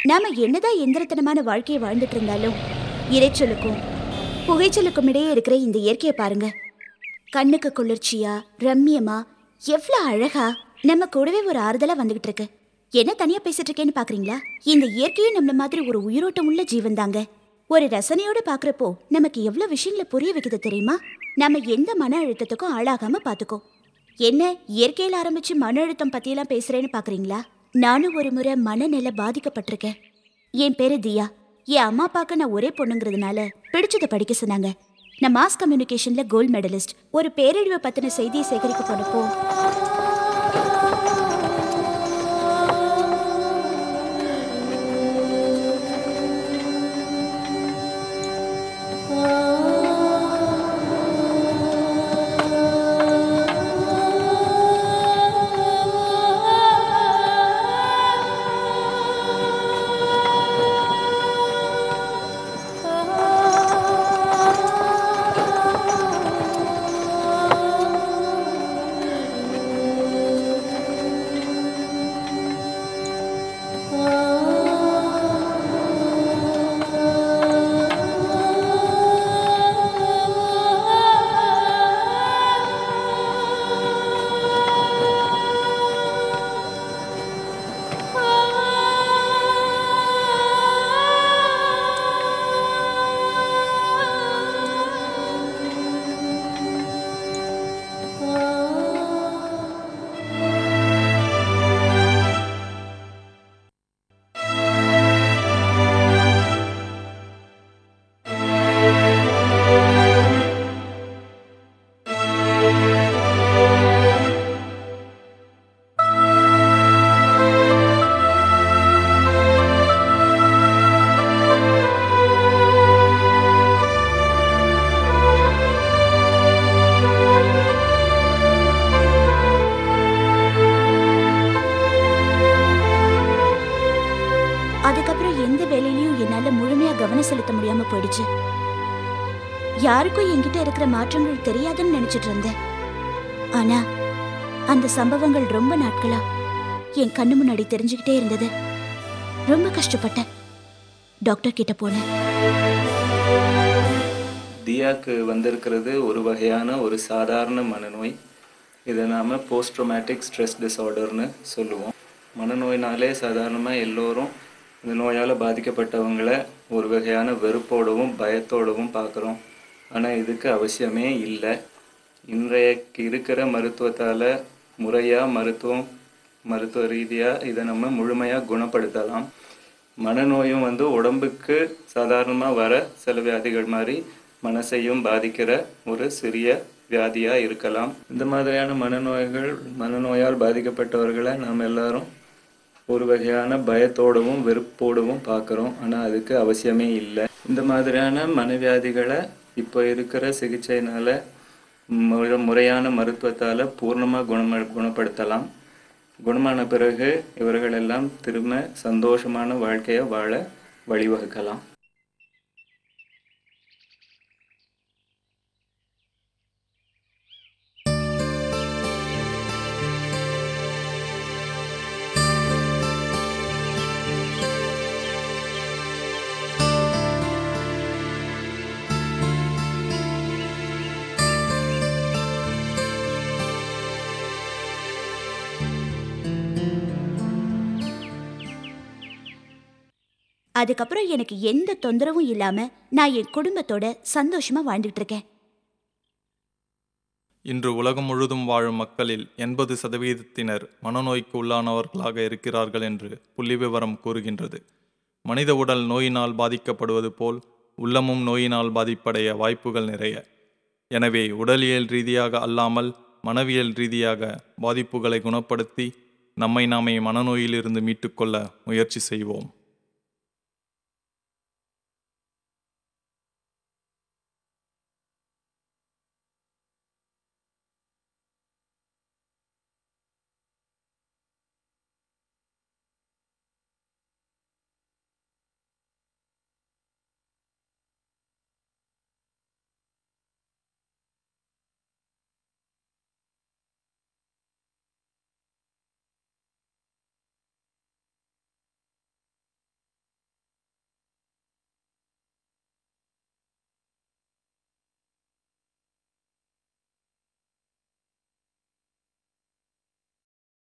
நாம என்னதான் எந்திரத்தனமான வாழ்க்கையை வாழ்ந்துட்டு இருந்தாலும் இரைச்சலுக்கும் புகைச்சலுக்கும் இடையே இருக்கிற இந்த இயற்கையை பாருங்க. கண்ணுக்கு குளிர்ச்சியா ரம்மியமா எவ்வளவு அழகா நம்ம கூடவே ஒரு ஆறுதலா வந்துகிட்டு இருக்கு. என்ன தனியா பேசிட்டு இருக்கேன்னு பாக்குறீங்களா? இந்த இயற்கையும் நம்மள மாதிரி ஒரு உயிரோட்டம் உள்ள ஜீவன் தாங்க. ஒரு ரசனையோட பாக்குறப்போ நமக்கு எவ்வளவு விஷயங்களை புரிய வைக்குது தெரியுமா? நம்ம எந்த மன அழுத்தத்துக்கும் ஆளாகாம பாத்துக்கோ. என்ன இயற்கையில ஆரம்பிச்சு மன அழுத்தம் பத்தியெல்லாம் பேசுறேன்னு பாக்குறீங்களா? நானும் ஒரு முறை மனநிலை பாதிக்கப்பட்டிருக்கேன். என் பேரு தியா. என் அம்மா அப்பாவுக்கு நான் ஒரே பொண்ணுங்கிறதுனால பிடிச்சதை படிக்க சொன்னாங்க. நான் மாஸ் கம்யூனிகேஷன்ல கோல்டு மெடலிஸ்ட். ஒரு பேரழிவை பத்தின செய்தியை சேகரிக்க போனப்போ அதுக்கப்புறம் எந்த வேலையிலயும் என்னால முழுமையா கவனம் செலுத்த முடியாம போயிடுச்சு. யாருக்கும் என்கிட்ட இருக்கிற மாற்றங்கள் தெரியாதுன்னு நினைச்சிட்டு இருந்தேன். ஆனா அந்த சம்பவங்கள் ரொம்ப நாட்களா என் கண்ணு முன்னாடி தெரிஞ்சுக்கிட்டே இருந்தது. ரொம்ப கஷ்டப்பட்டேன். டாக்டர் கிட்ட போனேன். தியாக்கு வந்திருக்கிறது ஒரு வகையான ஒரு சாதாரண மனநோய். இதை நாம் போஸ்ட் ட்ரோமேட்டிக் ஸ்ட்ரெஸ் டிஸார்டர்னு சொல்லுவோம். மனநோயினாலே சாதாரணமாக எல்லோரும் இந்த நோயால் பாதிக்கப்பட்டவங்களை ஒரு வகையான வெறுப்போடவும் பயத்தோடவும் பார்க்குறோம். ஆனால் இதுக்கு அவசியமே இல்லை. இன்றைக்கு இருக்கிற மருத்துவத்தால் முறையாக மருத்துவ ரீதியாக இதை நம்ம முழுமையாக குணப்படுத்தலாம். மனநோயும் உடம்புக்கு சாதாரணமாக வர சில வியாதிகள் மாதிரி மனசையும் பாதிக்கிற ஒரு சிறிய வியாதியாக இருக்கலாம். இந்த மாதிரியான மனநோயால் பாதிக்கப்பட்டவர்களை நாம் எல்லாரும் ஒரு வகையான பயத்தோடவும் வெறுப்போடவும் பார்க்குறோம். ஆனால் அதுக்கு அவசியமே இல்லை. இந்த மாதிரியான மனவியாதிகளை இப்போ இருக்கிற சிகிச்சையினால் முறையான மருத்துவத்தால் பூர்ணமாக குணப்படுத்தலாம். குணமான பிறகு இவர்களெல்லாம் திரும்ப சந்தோஷமான வாழ்க்கையை வாழ வழிவகுக்கலாம். அதுக்கப்புறம் எனக்கு எந்த தொந்தரவும் இல்லாம நான் என் குடும்பத்தோட சந்தோஷமா வாழ்ந்துட்டு இருக்கேன். இன்று உலகம் முழுதும் வாழும் மக்களில் 80% மனநோய்க்கு உள்ளானவர்களாக இருக்கிறார்கள் என்று புள்ளிவிவரம் கூறுகின்றது. மனித உடல் நோயினால் பாதிக்கப்படுவது போல் உள்ளமும் நோயினால் பாதிப்படைய வாய்ப்புகள் நிறைய. எனவே உடலியல் ரீதியாக அல்லாமல் மனவியல் ரீதியாக பாதிப்புகளை குணப்படுத்தி நம்மை நாமே மனநோயிலிருந்து மீட்டுக்கொள்ள முயற்சி செய்வோம்.